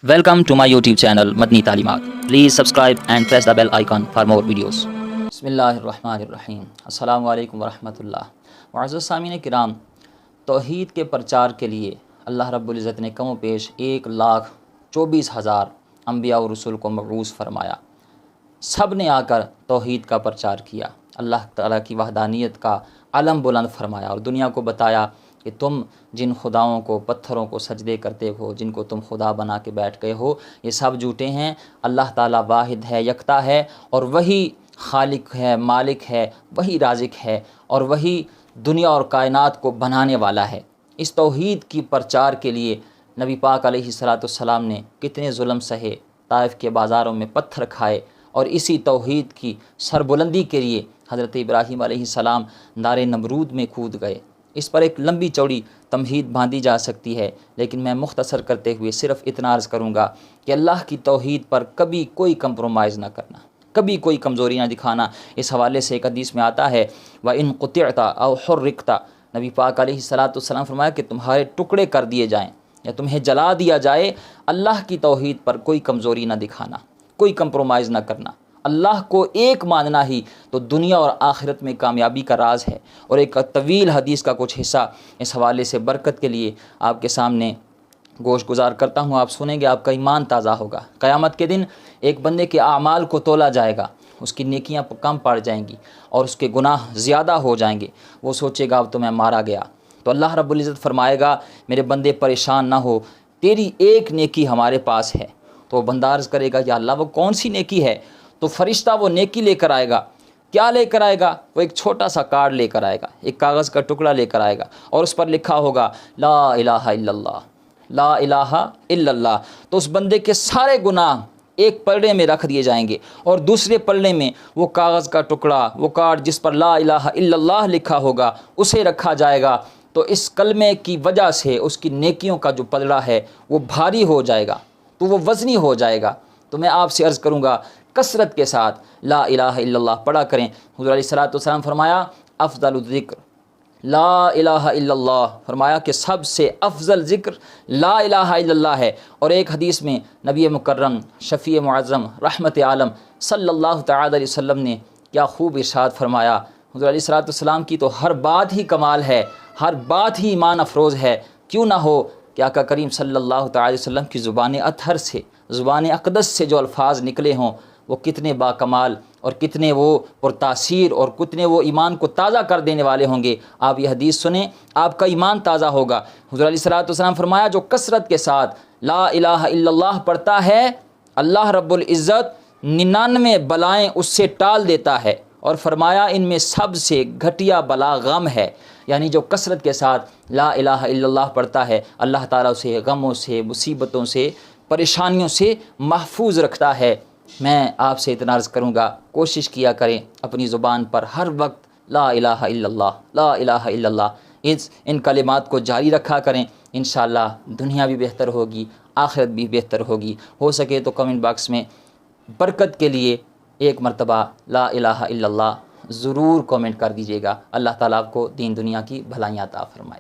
Welcome to my YouTube channel Madni Talimat. Please subscribe and press the bell icon for more videos. बिस्मिल्लाहिर्रहमानिर्रहीम। अस्सलामु अलैकुम वरहमतुल्लाह। मुअज़्ज़ज़ सामीन किराम, तौहीद के प्रचार के लिए अल्लाह रब्बुल इज़्ज़त ने कम पेश 1,24,000 अंबिया और रसूल को मबऊस फरमाया। सब ने आकर तौहीद का प्रचार किया, अल्लाह ताला की वहदानियत का अलम बुलंद फरमाया और दुनिया को बताया कि तुम जिन खुदाओं को, पत्थरों को सजदे करते हो, जिनको तुम खुदा बना के बैठ गए हो, ये सब झूठे हैं। अल्लाह ताला वाहिद है, यकता है और वही खालिक है, मालिक है, वही राज़िक है और वही दुनिया और कायनात को बनाने वाला है। इस तौहीद की प्रचार के लिए नबी पाक अलैहिस्सलाम ने कितने जुल्म सहे, ताइफ के बाज़ारों में पत्थर खाए और इसी तौहीद की सरबुलंदी के लिए हज़रत इब्राहीम अलैहिस्सलाम नारे नमरूद में कूद गए। इस पर एक लंबी चौड़ी तमहीद बांधी जा सकती है, लेकिन मैं मुख्तसर करते हुए सिर्फ़ इतना अर्ज़ करूँगा कि अल्लाह की तौहीद पर कभी कोई कंप्रोमाइज़ ना करना, कभी कोई कमज़ोरी ना दिखाना। इस हवाले से एक हदीस में आता है, व इन क़ुतिअता औ हुर्रिक़ता, नबी पाक अलैहिस्सलाम फरमाया कि तुम्हारे टुकड़े कर दिए जाएँ या तुम्हें जला दिया जाए, अल्लाह की तौहीद पर कोई कमज़ोरी ना दिखाना, कोई कंप्रोमाइज़ ना करना। अल्लाह को एक मानना ही तो दुनिया और आखिरत में कामयाबी का राज है। और एक तवील हदीस का कुछ हिस्सा इस हवाले से बरकत के लिए आपके सामने गोश गुजार करता हूँ, आप सुनेंगे, आपका ईमान ताज़ा होगा। क़यामत के दिन एक बंदे के आमाल को तोला जाएगा, उसकी नेकियां कम पड़ जाएंगी और उसके गुनाह ज़्यादा हो जाएंगे। वो सोचेगा अब तो मैं मारा गया। तो अल्लाह रब्बुल इज़्ज़त फरमाएगा, मेरे बंदे परेशान ना हो, तेरी एक नेकी हमारे पास है। तो वो बंदा अर्ज़ करेगा, या अल्लाह वो कौन सी नेकी है? तो फरिश्ता वो नेकी लेकर आएगा। क्या लेकर आएगा? वो एक छोटा सा कार्ड लेकर आएगा, एक कागज़ का टुकड़ा लेकर आएगा और उस पर लिखा होगा ला इलाहा इल्लल्लाह, ला इलाहा इल्लल्लाह। तो उस बंदे के सारे गुनाह एक पलड़े में रख दिए जाएंगे और दूसरे पलड़े में वो कागज़ का टुकड़ा, वो कार्ड जिस पर ला इलाहा इल्लल्लाह लिखा होगा, उसे रखा जाएगा। तो इस कलमे की वजह से उसकी नेकियों का जो पलड़ा है वो भारी हो जाएगा, तो वो वज़नी हो जाएगा। तो मैं आपसे अर्ज़ करूँगा, कसरत के साथ ला इलाहा इल्लल्लाह पढ़ा करें। हुज़ूर अलैहिस्सलाम फरमाया, अफ़ज़लुल ज़िक्र ला इलाहा इल्लल्लाह, फरमाया कि सबसे अफजल ज़िक्र ला इलाहा इल्लल्लाह है। और एक हदीस में नबी मुकर्रम शफ़ी मुअज़्ज़म रहमत आलम सल्लल्लाहु तआला अलैहि वसल्लम ने क्या खूब इरशाद फरमाया। हुज़ूर अलैहिस्सलाम की तो हर बात ही कमाल है, हर बात ही ईमान अफरोज़ है। क्यों ना हो कि आका करीम सल्लल्लाहु तआला अलैहि वसल्लम की ज़ुबान अतहर से, ज़ुबान अक़दस से जो अल्फ़ाज़ निकले हों वो कितने बाकमाल और कितने वो पुरतासीर और कितने वो ईमान को ताज़ा कर देने वाले होंगे। आप ये हदीस सुने, आपका ईमान ताज़ा होगा। हुज़ूर अलैहिस्सलाम फरमाया, जो कसरत के साथ ला इलाहा इल्लल्लाह पढ़ता है, अल्लाह रब्बुल इज़्ज़त 99 बलाएँ उससे टाल देता है। और फरमाया, इनमें सबसे घटिया बला गम है। यानी जो कसरत के साथ ला इलाहा इल्लल्लाह पढ़ता है, अल्लाह ताला उसे गमों से, मुसीबतों से, परेशानियों से महफूज रखता है। मैं आपसे इतना अर्ज़ करूँगा, कोशिश किया करें अपनी ज़ुबान पर हर वक्त ला इलाहा इल्लल्लाह, ला इलाहा इल्लल्लाह, इन कलिमात को जारी रखा करें। इंशाअल्लाह दुनिया भी बेहतर होगी, आखिरत भी बेहतर होगी। हो सके तो कमेंट बॉक्स में बरकत के लिए एक मरतबा ला इलाहा इल्लल्लाह ज़रूर कमेंट कर दीजिएगा। अल्लाह ताला आपको दीन दुनिया की भलाइयाँ अता फ़रमाए।